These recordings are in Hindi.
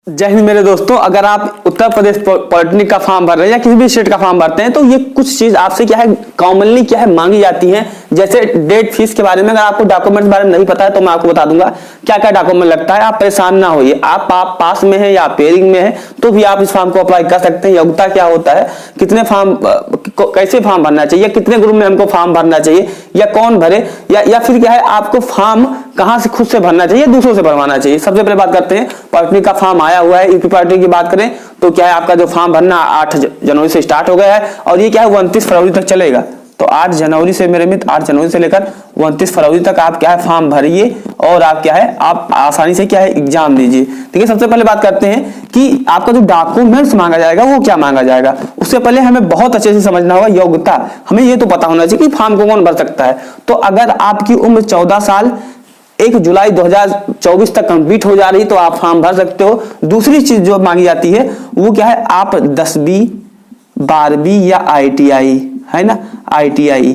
जय हिंद मेरे दोस्तों। अगर आप उत्तर प्रदेश पॉलिटेक्निक का फॉर्म भर रहे हैं या किसी भी स्टेट का फॉर्म भरते हैं तो ये कुछ चीज आपसे क्या है कॉमनली क्या है मांगी जाती है। जैसे डेट फीस के बारे में अगर आपको डॉक्यूमेंट्स बारे में नहीं पता है तो मैं आपको बता दूंगा क्या क्या डॉक्यूमेंट लगता है। आप परेशान ना होइए, आप पास में है या पेयरिंग में है तो भी आप इस फॉर्म को अप्लाई कर सकते हैं। योग्यता क्या होता है, कितने फॉर्म कैसे फॉर्म भरना चाहिए, कितने ग्रुप में हमको फॉर्म भरना चाहिए या कौन भरे या फिर क्या है आपको फॉर्म कहां से खुद से भरना चाहिए दूसरों से भरवाना चाहिए। सबसे पहले बात करते हैं पॉलिटेक्निक का फॉर्म आया हुआ है। यूपी पॉलिटेक्निक की बात करें तो क्या है आपका जो फॉर्म भरना 8 जनवरी से स्टार्ट हो गया है और ये क्या है 29 फरवरी तक चलेगा। तो 8 जनवरी से मेरे मित्र 8 जनवरी से लेकर 29 फरवरी तक आप क्या है फॉर्म भरिए और आप क्या है आप आसानी से क्या है एग्जाम दीजिए। ठीक है, सबसे पहले बात करते हैं कि आपका जो डॉक्यूमेंट्स मांगा जाएगा वो क्या मांगा जाएगा। उससे पहले हमें बहुत अच्छे से समझना होगा योग्यता। हमें ये तो पता होना चाहिए कि फॉर्म को कौन भर सकता है। तो अगर आपकी उम्र 14 साल 1 जुलाई 2024 तक कंप्लीट हो जा रही तो आप फॉर्म भर सकते हो। दूसरी चीज जो मांगी जाती है वो क्या है, आप 10वीं 12वीं या ITI है ना, ITI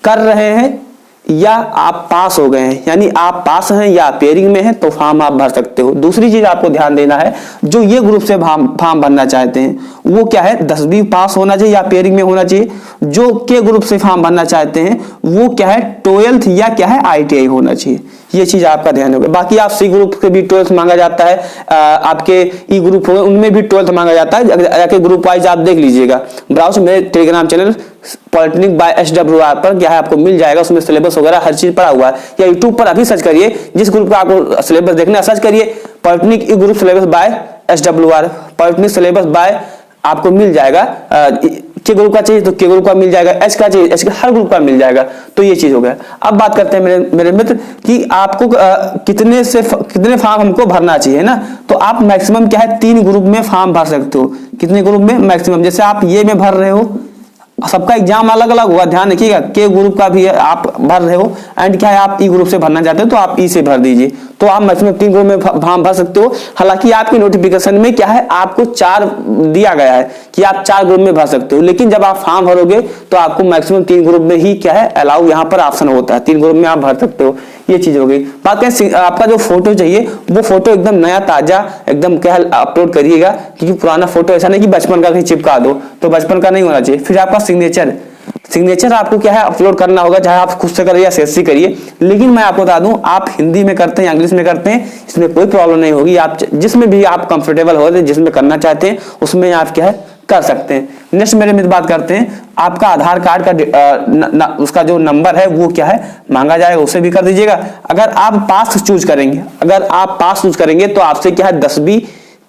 कर रहे हैं या आप पास हो गए हैं, यानी आप पास हैं या पेयरिंग में हैं तो फॉर्म आप भर सकते हो। दूसरी चीज आपको ध्यान देना है, जो ये ग्रुप से फॉर्म भरना चाहते हैं वो क्या है 10वीं पास होना चाहिए या पेयरिंग में होना चाहिए। जो के ग्रुप से फॉर्म भरना चाहते हैं वो क्या है 12th या क्या है ITI होना चाहिए। ये चीज आपका ध्यान होगा। बाकी आप C ग्रुप के भी 12th मांगा जाता है, आपके E ग्रुप हो उनमें भी 12th मांगा जाता है। जाके ग्रुप वाइज आप देख लीजिएगा। ब्राउज मेरे Telegram channel polytechnic by SWR पर क्या है आपको मिल जाएगा, उसमें सिलेबस वगैरह हर चीज पड़ा हुआ है। या यूट्यूब पर अभी सर्च करिए, जिस ग्रुप का आपको सिलेबस देखना है सर्च करिए polytechnic E group syllabus by SWR, polytechnic syllabus by आपको मिल जाएगा। के ग्रुप का चाहिए तो के ग्रुप का मिल जाएगा, एच का चाहिए एच का, हर ग्रुप का मिल जाएगा। तो ये चीज हो गया। अब बात करते हैं मेरे मित्र कि आपको कितने फॉर्म हमको भरना चाहिए ना। तो आप मैक्सिमम क्या है 3 ग्रुप में फॉर्म भर सकते हो। कितने ग्रुप में मैक्सिमम, जैसे आप ये में भर रहे हो, सबका एग्जाम अलग अलग होगा, ध्यान रखिएगा। के ग्रुप का भी आप भर रहे हो एंड क्या है आप ई ग्रुप से भरना चाहते हो तो आप ई से भर दीजिए। तो आप मैक्सिमम 3 ग्रुप में फॉर्म भर सकते हो। हालांकि आपकी नोटिफिकेशन में क्या है आपको 4 दिया गया है कि आप 4 ग्रुप में भर सकते हो, लेकिन जब आप फॉर्म भरोगे तो आपको मैक्सिमम 3 ग्रुप में ही क्या है अलाउ यहाँ पर ऑप्शन होता है, 3 ग्रुप में आप भर सकते हो। ये चीज हो गई। बात करें आपका जो फोटो चाहिए वो फोटो एकदम नया ताजा एकदम क्या अपलोड करिएगा, क्योंकि पुराना फोटो ऐसा नहीं कि बचपन का कहीं चिपका दो, तो बचपन का नहीं होना चाहिए। फिर आपका सिग्नेचर आपको क्या है अपलोड करना होगा, चाहे आप खुद से करिए या CSC करिए। लेकिन मैं आपको बता दूं आप हिंदी में करते हैं या इंग्लिश में करते हैं इसमें कोई प्रॉब्लम नहीं होगी। आप जिसमें भी आप कंफर्टेबल हो जिसमें करना चाहते हैं उसमें आप क्या है कर सकते हैं। नेक्स्ट मेरे मित्र बात करते हैं आपका आधार कार्ड का उसका जो नंबर है वो क्या है मांगा जाएगा, उसे भी कर दीजिएगा। अगर आप पास चूज करेंगे तो आपसे क्या है 10वीं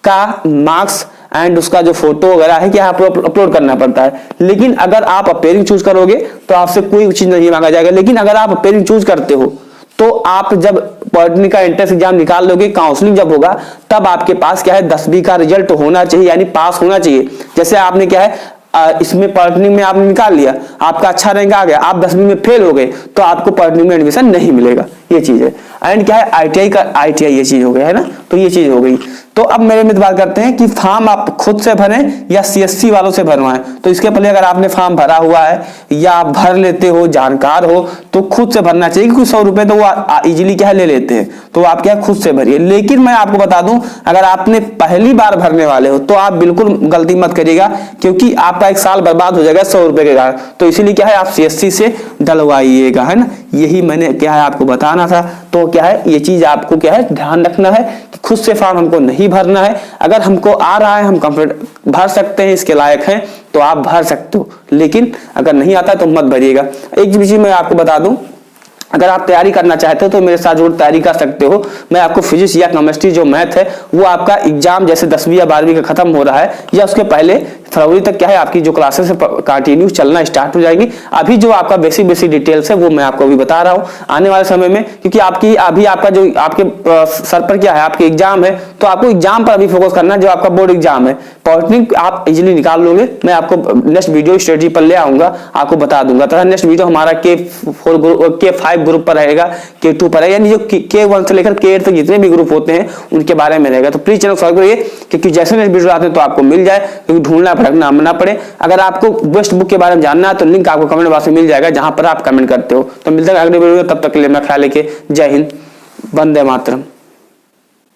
का मार्क्स एंड उसका जो फोटो वगैरह है क्या अपलोड करना पड़ता है। लेकिन अगर आप पेयरिंग चूज करोगे तो आपसे कोई चीज नहीं मांगा जाएगा। लेकिन अगर आप पेयरिंग चूज करते हो तो आप जब पॉलिटेक्निक का एंट्रेंस एग्जाम निकाल लोगे, काउंसलिंग जब होगा तब आपके पास क्या है 10वीं का रिजल्ट होना चाहिए, यानी पास होना चाहिए। जैसे आपने क्या है इसमें पॉलिटेक्निक में आपने निकाल लिया, आपका अच्छा रैंक आ गया, आप 10वीं में फेल हो गए तो आपको पॉलिटेक्निक में एडमिशन नहीं मिलेगा। ये चीज है। एंड क्या है ITI ये चीज हो गया है ना, तो ये चीज हो गई। तो अब मेरे मित्र बात करते हैं कि फॉर्म आप खुद से भरें या CSC वालों से भरवाएं। तो इसके पहले अगर आपने फॉर्म भरा हुआ है या आप भर लेते हो, जानकार हो, तो खुद से भरना चाहिए, क्योंकि 100 रुपए तो वो इजीली क्या ले लेते हैं, तो आप क्या खुद से भरिए। लेकिन मैं आपको बता दूं अगर आपने पहली बार भरने वाले हो तो आप बिल्कुल गलती मत करिएगा, क्योंकि आपका 1 साल बर्बाद हो जाएगा 100 रुपए के कारण। तो इसीलिए क्या है आप CSC से डलवाइएगा, है ना। यही मैंने क्या है आपको बताना था। तो क्या है ये चीज आपको क्या है ध्यान रखना है कि खुद से फॉर्म हमको नहीं भरना है। अगर हमको आ रहा है, हम कंप्लीट भर सकते हैं, इसके लायक हैं तो आप भर सकते हो। लेकिन अगर नहीं आता तो मत भरिएगा। एक चीज मैं आपको बता दूं, अगर आप तैयारी करना चाहते हो तो मेरे साथ जरूर तैयारी कर सकते हो। मैं आपको फिजिक्स या केमिस्ट्री जो मैथ है वो आपका एग्जाम जैसे 10वीं या 12वीं का खत्म हो रहा है या उसके पहले फरवरी तक क्या है आपकी जो क्लासेस कंटिन्यू चलना स्टार्ट हो जाएगी। अभी जो आपका बेसिक डिटेल्स है वो मैं आपको अभी बता रहा हूँ आने वाले समय में, क्योंकि अभी आपका जो आपके सर पर क्या है आपके एग्जाम है, तो आपको एग्जाम पर अभी फोकस करना है। जो आपका बोर्ड एग्जाम है पॉलिटेक्निक आप इजिली निकाल लोगे। मैं आपको नेक्स्ट वीडियो स्ट्रेटजी पर ले आऊंगा, आपको बता दूंगा। तथा नेक्स्ट वीडियो हमारा K5 ग्रुप पर रहेगा, K2 पर है, यानी जो K1 से लेकर K8 तक जितने भी ग्रुप होते हैं उनके बारे में रहेगा। तो प्लीज चैनल सब्सक्राइब करिए, क्योंकि जैसे नेक्स्ट वीडियो आते हैं तो आपको मिल जाए, क्योंकि ढूंढना भटकना ना पड़े। अगर आपको बेस्ट बुक के बारे में जानना है तो लिंक आपको कमेंट बॉक्स में मिल जाएगा, जहां पर आप कमेंट करते हो। तो मिलते हैं अगले वीडियो में, तब तक के लिए अपना ख्याल रखिए। जय हिंद, वंदे मातरम।